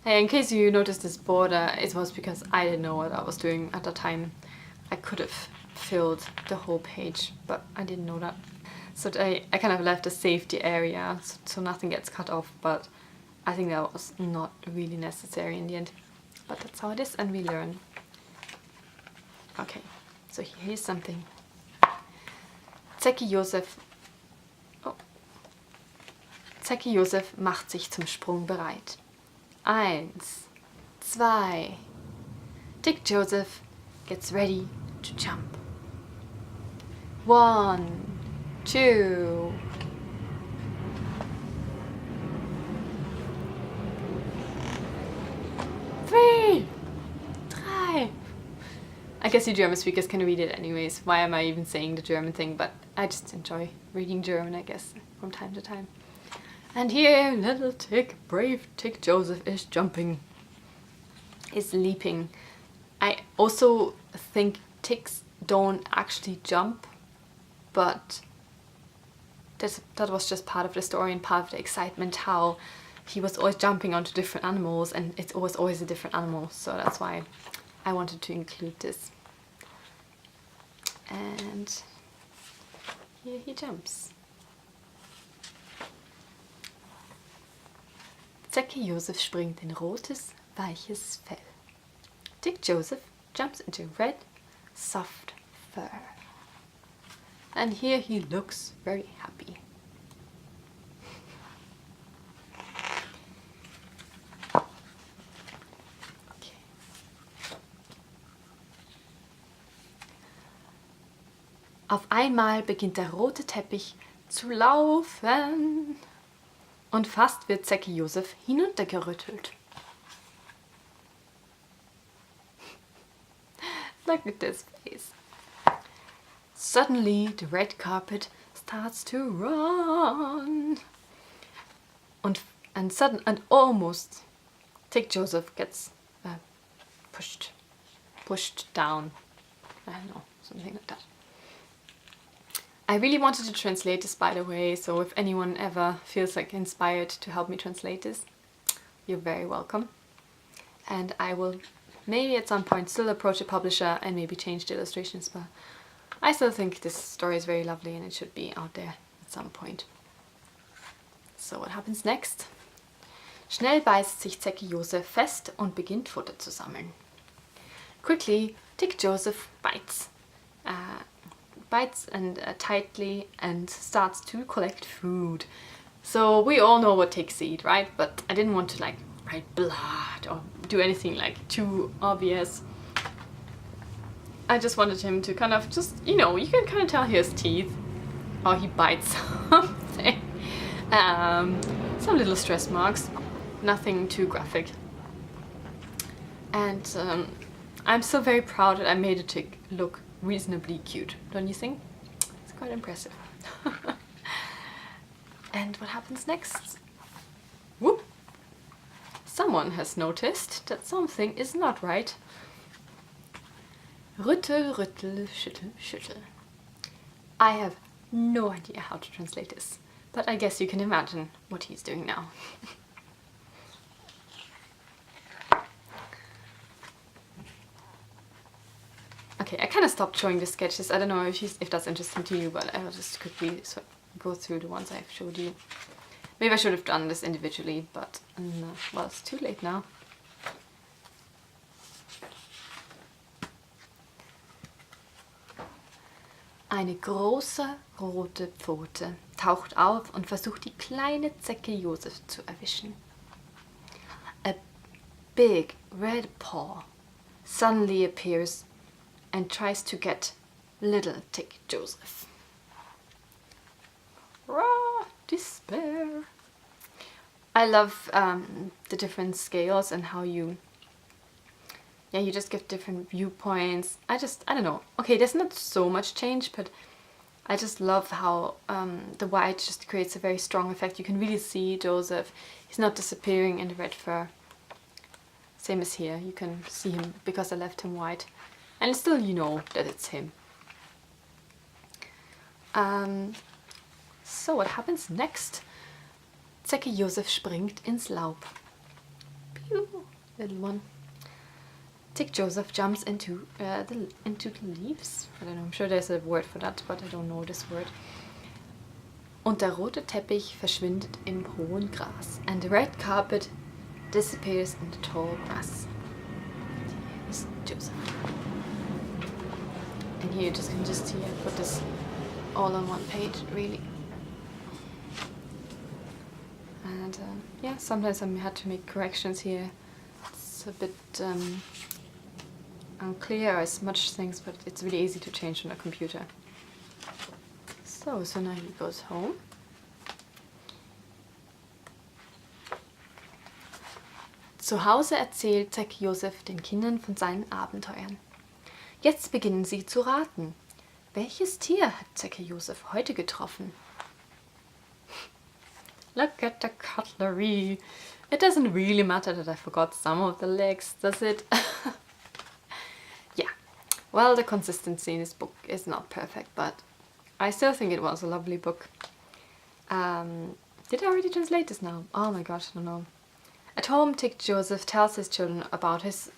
Hey, in case you noticed this border, it was because I didn't know what I was doing at the time. I could have filled the whole page, but I didn't know that. So I kind of left a safety area so nothing gets cut off, but I think that was not really necessary in the end. But that's how it is, and we learn. Okay, so here's something. Zecke Josef macht sich zum Sprung bereit. 1, 2. Dick Joseph gets ready to jump. 1, 2. 3, 3. I guess you German speakers can read it anyways. Why am I even saying the German thing? But I just enjoy reading German, I guess, from time to time. And here, little Tick, brave Tick Joseph is jumping. Is leaping. I also think ticks don't actually jump, but that was just part of the story and part of the excitement, how he was always jumping onto different animals, and it was always a different animal, so that's why I wanted to include this. And here he jumps. Zecke Joseph springt in rotes, weiches Fell. Dick Joseph jumps into red, soft fur. And here he looks very happy. Okay. Auf einmal beginnt der rote Teppich zu laufen. Und fast wird Zecke Joseph hinuntergerüttelt. Look at this face. Suddenly the red carpet starts to run. And almost Dick Joseph gets pushed down. I don't know, something like that. I really wanted to translate this, by the way, so if anyone ever feels like inspired to help me translate this, you're very welcome. And I will maybe at some point still approach a publisher and maybe change the illustrations, but I still think this story is very lovely and it should be out there at some point. So what happens next? Schnell beißt sich Zecke Joseph fest und beginnt Futter zu sammeln. Quickly, Dick Joseph bites and tightly and starts to collect food. So we all know what ticks eat, right? But I didn't want to like write blood or do anything like too obvious. I just wanted him to kind of just, you know, you can kind of tell his teeth or he bites something. Some little stress marks, nothing too graphic. And I'm still very proud that I made a tick look reasonably cute, don't you think? It's quite impressive. And what happens next? Whoop! Someone has noticed that something is not right. Rüttel, rüttel, schüttel, schüttel. I have no idea how to translate this, but I guess you can imagine what he's doing now. Okay, I kind of stopped showing the sketches. I don't know if that's interesting to you, but I'll just quickly go through the ones I've showed you. Maybe I should have done this individually, but well, it's too late now. Eine große rote Pfote taucht auf und versucht, die kleine Zecke Joseph zu erwischen. A big red paw suddenly appears and tries to get little Tick Joseph. Raw despair. I love the different scales and how you just give different viewpoints. I don't know. Okay, there's not so much change, but I just love how the white just creates a very strong effect. You can really see Joseph. He's not disappearing in the red fur. Same as here. You can see him because I left him white. And still you know that it's him. So what happens next? Zecke Joseph springt ins Laub. Pew. little one. Tick Joseph jumps into the leaves. I don't know, I'm sure there's a word for that, but I don't know this word. Und der rote Teppich verschwindet im hohen Gras. And the red carpet disappears in the tall grass. Here is Joseph. And here you can just see I put this all on one page, really. And yeah, sometimes I had to make corrections here. It's a bit unclear as much things, but it's really easy to change on a computer. So now he goes home. Zu Hause erzählt Zecke Joseph den Kindern von seinen Abenteuern. Jetzt beginnen sie zu raten. Welches Tier hat Zecke Joseph heute getroffen? Look at the cutlery. It doesn't really matter that I forgot some of the legs, does it? Yeah, well, the consistency in this book is not perfect, but I still think it was a lovely book. Did I already translate this now? Oh my gosh, I don't know. At home, Tick Joseph tells his children about his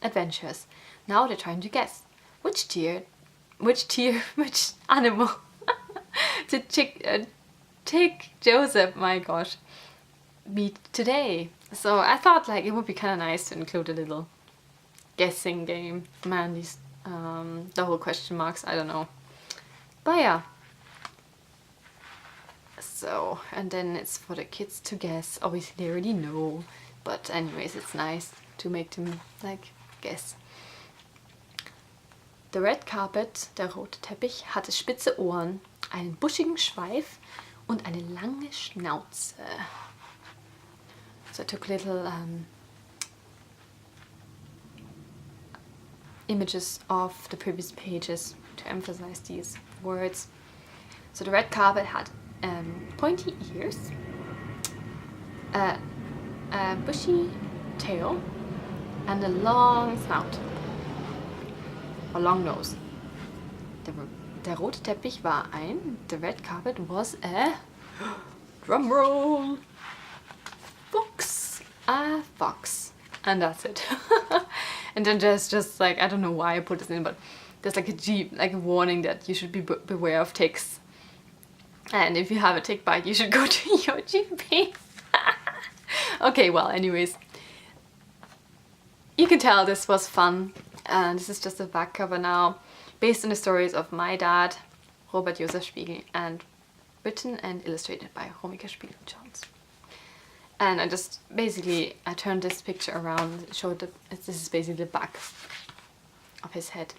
adventures. Now they're trying to guess which animal did Tick Joseph, my gosh, meet today. So I thought like it would be kind of nice to include a little guessing game. Man, these the whole question marks, I don't know. But yeah. So, and then it's for the kids to guess. Obviously they already know, but anyways, it's nice to make them like guess. The red carpet, der rote Teppich, hatte spitze Ohren, einen buschigen Schweif und eine lange Schnauze. So I took little images of the previous pages to emphasize these words. So the red carpet had pointy ears, a bushy tail, and a long snout, or long nose. Der rote Teppich war the red carpet was a, drum roll, a fox. And that's it. And then there's just like, I don't know why I put this in, but there's like a warning that you should be beware of ticks. And if you have a tick bite, you should go to your GP. Okay, well, anyways. You can tell this was fun. And this is just a back cover now, based on the stories of my dad, Robert Josef Spiegel, and written and illustrated by Romica Spiegl-Jones. And I turned this picture around, showed that this is basically the back of his head.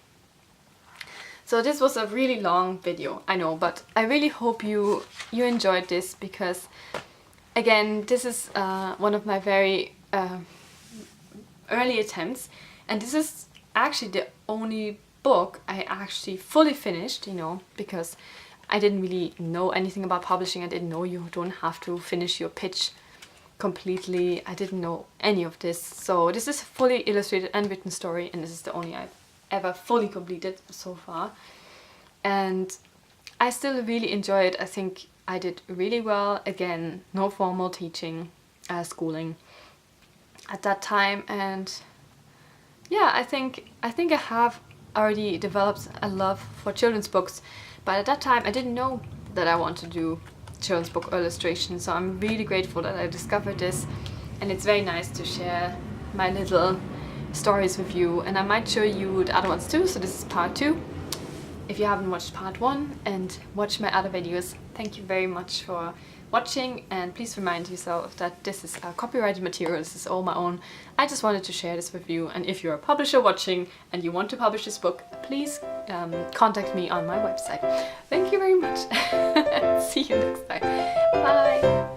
So this was a really long video, I know, but I really hope you enjoyed this, because again, this is one of my very early attempts, and this is actually the only book I actually fully finished, you know, because I didn't really know anything about publishing. I didn't know you don't have to finish your pitch completely. I didn't know any of this. So this is a fully illustrated and written story, and this is the only I've ever fully completed so far. And I still really enjoy it. I think I did really well. Again, no formal teaching, schooling at that time, and yeah, I think I have already developed a love for children's books, but at that time I didn't know that I want to do children's book illustration, so I'm really grateful that I discovered this, and it's very nice to share my little stories with you, and I might show you the other ones too. So this is part 2. If you haven't watched part 1 and watched my other videos, thank you very much for watching, and please remind yourself that this is copyrighted material. This is all my own. I just wanted to share this with you, and if you're a publisher watching and you want to publish this book, please contact me on my website. Thank you very much. See you next time. Bye.